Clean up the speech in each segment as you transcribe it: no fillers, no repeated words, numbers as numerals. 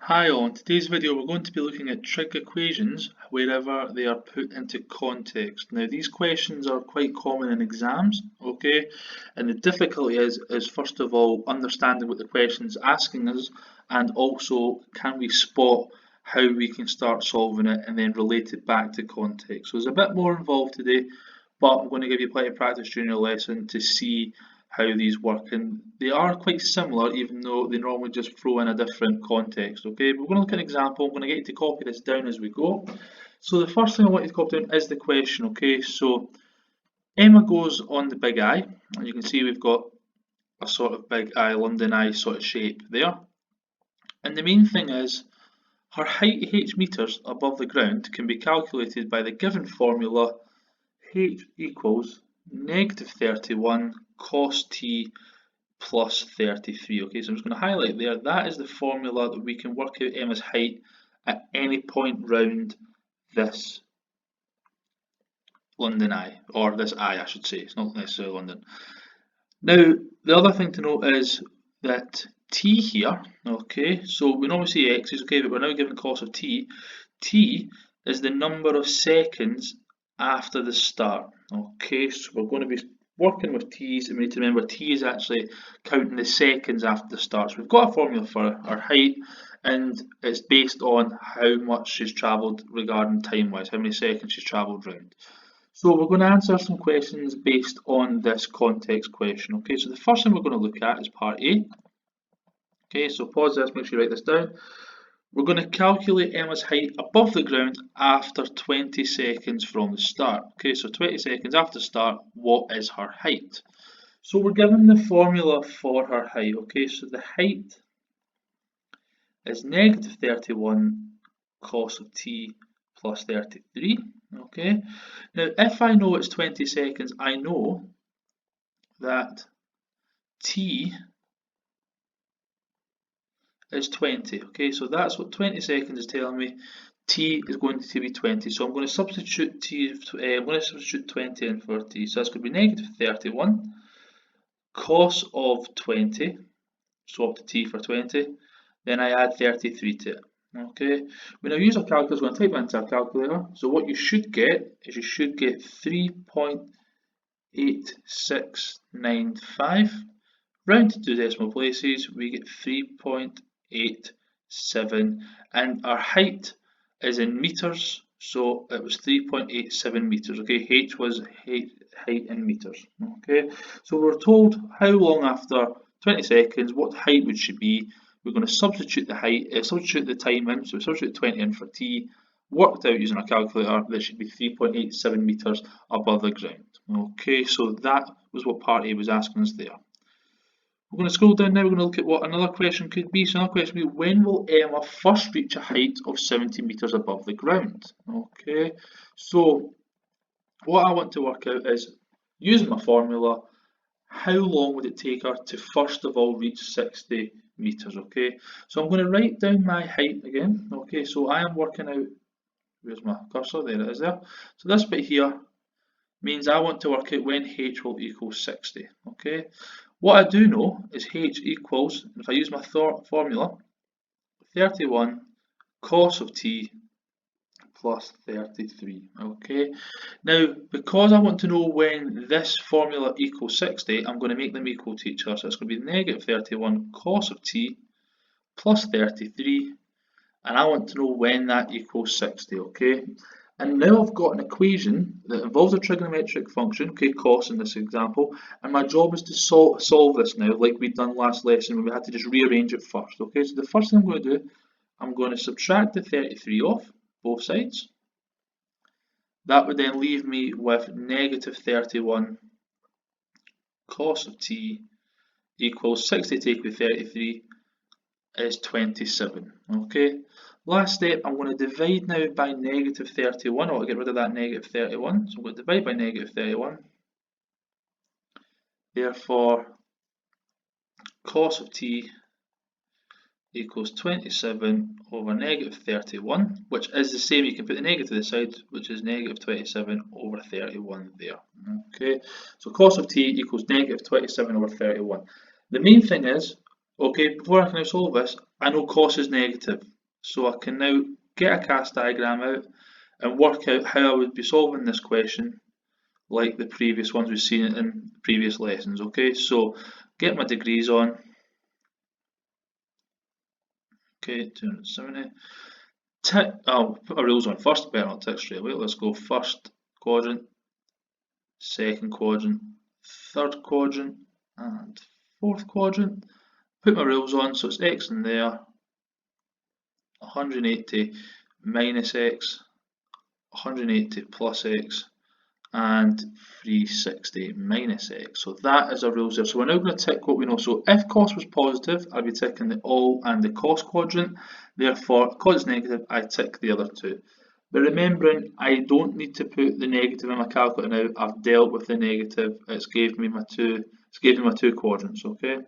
Hi all, in today's video we're going to be looking at trig equations wherever they are put into context. Now these questions are quite common in exams, okay, and the difficulty is first of all understanding what the question's asking us, and also can we spot how we can start solving it and then relate it back to context. So there's a bit more involved today, but I'm going to give you plenty of practice during your lesson to see how these work, and they are quite similar even though they normally just throw in a different context. Okay, we're going to look at an example. I'm going to get you to copy this down as we go. So the first thing I want you to copy down is the question. Okay, so Emma goes on the big eye, and you can see we've got a sort of big eye, London eye sort of shape there, and the main thing is her height h meters above the ground can be calculated by the given formula h equals -31 cos t plus 33. Okay, so I'm just going to highlight there. That is the formula that we can work out Emma's height at any point round this London eye, or this eye I should say, it's not necessarily London. Now the other thing to note is that t here, okay, so we normally say x is okay, but we're now given cos of t. T is the number of seconds after the start. Okay, so we're going to be working with t's, and we need to remember t is actually counting the seconds after the start. So we've got a formula for our height, and it's based on how much she's travelled regarding time-wise, how many seconds she's travelled round. So we're going to answer some questions based on this context question. Okay, so the first thing we're going to look at is part A. Okay, so pause this, make sure you write this down. We're going to calculate Emma's height above the ground after 20 seconds from the start. Okay, so 20 seconds after start, what is her height? So we're given the formula for her height. Okay, so the height is -31 cos of t plus 33. Okay, now if I know it's 20 seconds, I know that t is 20. Okay, so that's what 20 seconds is telling me. T is going to be 20, so I'm going to substitute I'm going to substitute 20 in for t. So that's going to be -31 cos of 20, swap to t for 20, then I add 33 to it. Okay, when I use a calculator, I'm going to type into a calculator. So what you should get is you should get 3.8695. Round to two decimal places, we get 3.87, and our height is in meters, so it was 3.87 meters. Okay, h was height in meters. Okay, so we're told how long after 20 seconds, what height would she be. We're going to substitute the height, substitute the time in, so we substitute 20 in for t, worked out using a calculator, that should be 3.87 meters above the ground. Okay, so that was what part A was asking us there. We're going to scroll down now, we're going to look at what another question could be. So another question would be, when will Emma first reach a height of 70 meters above the ground? Okay, so what I want to work out is, using my formula, how long would it take her to first of all reach 60 meters? Okay, so I'm going to write down my height again. Okay, so I am working out, where's my cursor? There it is there. So this bit here means I want to work out when h will equal 60. Okay, what I do know is h equals, if I use my formula, 31 cos of t plus 33. Okay, now because I want to know when this formula equals 60, I'm going to make them equal to each other. So it's going to be -31 cos of t plus 33, and I want to know when that equals 60. Okay, and now I've got an equation that involves a trigonometric function, okay, cos in this example, and my job is to solve this now, like we'd done last lesson when we had to just rearrange it first. Okay, so the first thing I'm going to do, I'm going to subtract the 33 off both sides. That would then leave me with -31 cos of t equals 60 take away 33 is 27. Okay, last step, I'm going to divide now by -31. I'll get rid of that -31, so I'm going to divide by -31. Therefore, cos of t equals 27 over -31, which is the same, you can put the negative to the side, which is -27 over 31 there. Okay, so cos of t equals -27 over 31. The main thing is, okay, before I can now solve this, I know cos is negative. So I can now get a cast diagram out and work out how I would be solving this question like the previous ones we've seen in previous lessons. Okay, so get my degrees on. Okay, 270. I'll put my rules on first, better not tick straight away. Let's go first quadrant, second quadrant, third quadrant, and fourth quadrant. Put my rules on, so it's x in there, 180 minus x, 180 plus x, and 360 minus x. So that is our rules there. So we're now going to tick what we know. So if cost was positive, I'll be ticking the all and the cost quadrant. Therefore, because it's negative, I tick the other two. But remembering, I don't need to put the negative in my calculator now. I've dealt with the negative. It's gave me my two quadrants. Okay.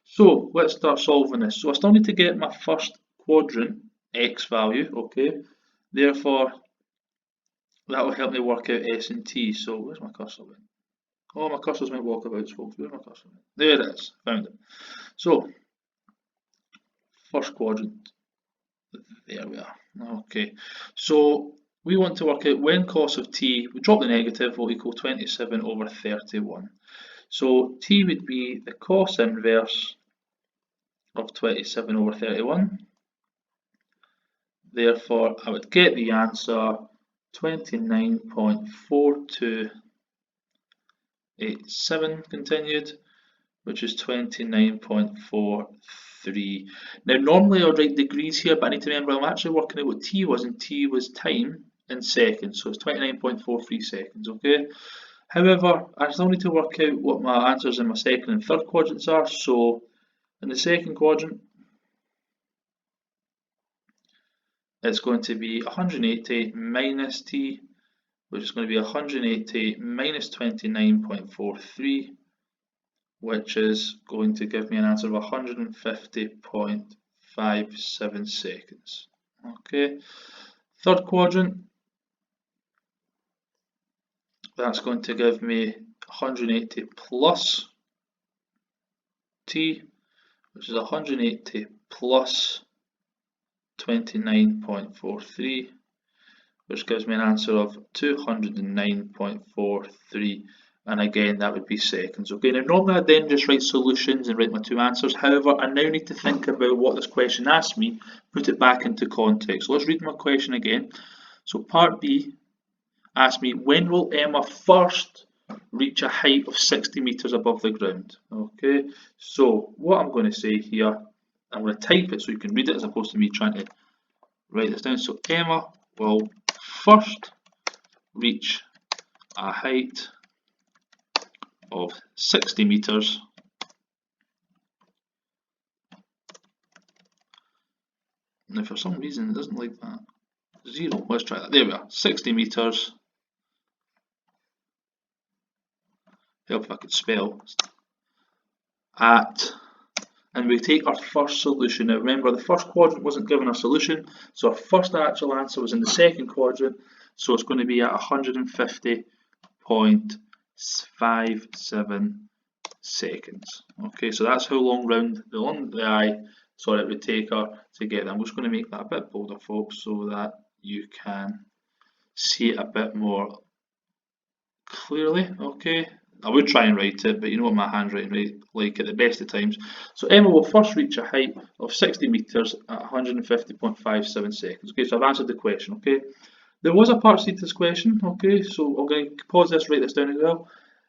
So let's start solving this. So I still need to get my first quadrant x value. Okay. Therefore, that will help me work out S and T. So where's my cursor went? Oh, my cursor's went walkabouts, folks. Where's my cursor went? There it is. Found it. So first quadrant. There we are. Okay. So we want to work out when cos of t, we drop the negative, will equal 27 over 31. So t would be the cos inverse of 27 over 31. Therefore, I would get the answer 29.4287 continued, which is 29.43. Now, normally I would write degrees here, but I need to remember I'm actually working out what t was, and t was time in seconds, so it's 29.43 seconds, okay? However, I still need to work out what my answers in my second and third quadrants are, so in the second quadrant, it's going to be 180 minus t, which is going to be 180 minus 29.43, which is going to give me an answer of 150.57 seconds. Okay, third quadrant, that's going to give me 180 plus t, which is 180 plus 29.43, which gives me an answer of 209.43, and again that would be seconds. Okay, now normally I then just write solutions and write my two answers. However, I now need to think about what this question asked me, put it back into context. So let's read my question again. So part B asked me, when will Emma first reach a height of 60 meters above the ground? Okay, so what I'm going to say here, I'm going to type it so you can read it as opposed to me trying to write this down. So Emma will first reach a height of 60 meters now for some reason it doesn't like that. 0, let's try that. There we are, 60 meters. Help if I could spell. At, and we take our first solution. Now remember, the first quadrant wasn't given a solution, so our first actual answer was in the second quadrant, so it's going to be at 150.57 seconds. Okay, so that's how long round the eye, sorry, it would take her to get there. I'm just going to make that a bit bolder, folks, so that you can see it a bit more clearly. Okay, I would try and write it, but you know what my handwriting like at the best of times. So Emma will first reach a height of 60 meters at 150.57 seconds. Okay, so I've answered the question. Okay, there was a part C to this question. Okay, so I'm going to pause this, write this down as well.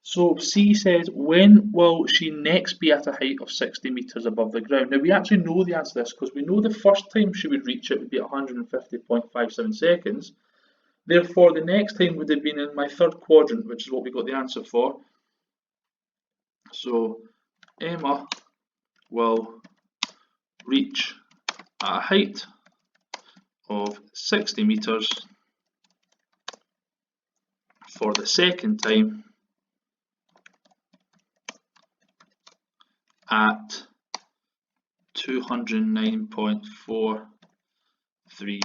So C says, when will she next be at a height of 60 meters above the ground? Now we actually know the answer to this because we know the first time she would reach it would be at 150.57 seconds. Therefore, the next time would have been in my third quadrant, which is what we got the answer for. So Emma will reach at a height of 60 meters for the second time at 209.43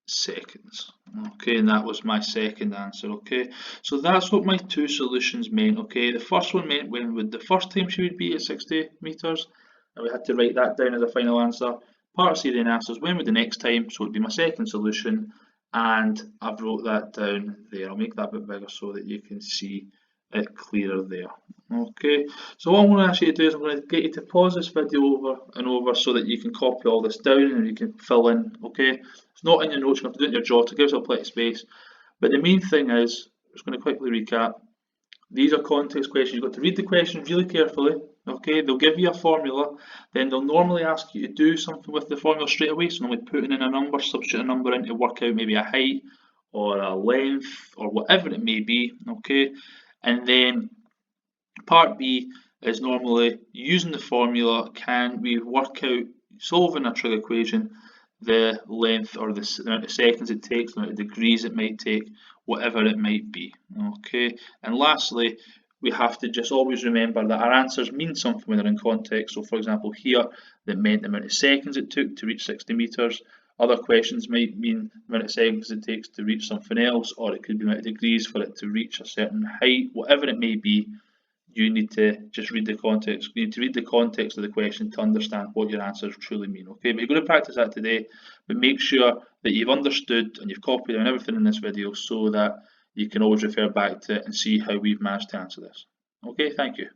seconds. Okay, and that was my second answer. Okay, so that's what my two solutions meant. Okay, the first one meant when would the first time she would be at 60 meters, and we had to write that down as a final answer. Part C then asks us when would the next time, so it'd be my second solution, and I've wrote that down there. I'll make that a bit bigger so that you can see it clearer there. Okay, so what I'm going to ask you to do is I'm going to get you to pause this video over and over so that you can copy all this down and you can fill in. Okay, it's not in your notes, you have to do it in your jot to give yourself plenty of space. But the main thing is, I'm just going to quickly recap. These are context questions. You've got to read the question really carefully. Okay, they'll give you a formula, then they'll normally ask you to do something with the formula straight away. So normally putting in a number, substitute a number in to work out maybe a height or a length or whatever it may be. Okay, and then part B is normally using the formula. Can we work out solving a trig equation, the length or the amount of seconds it takes, the amount of degrees it might take, whatever it might be. Okay, and lastly, we have to just always remember that our answers mean something when they're in context. So for example here, that meant the amount of seconds it took to reach 60 meters. Other questions might mean the amount of seconds it takes to reach something else, or it could be the amount of degrees for it to reach a certain height. Whatever it may be, you need to just read the context. You need to read the context of the question to understand what your answers truly mean. Okay, but you're going to practice that today, but make sure that you've understood and you've copied down everything in this video so that you can always refer back to it and see how we've managed to answer this. Okay, thank you.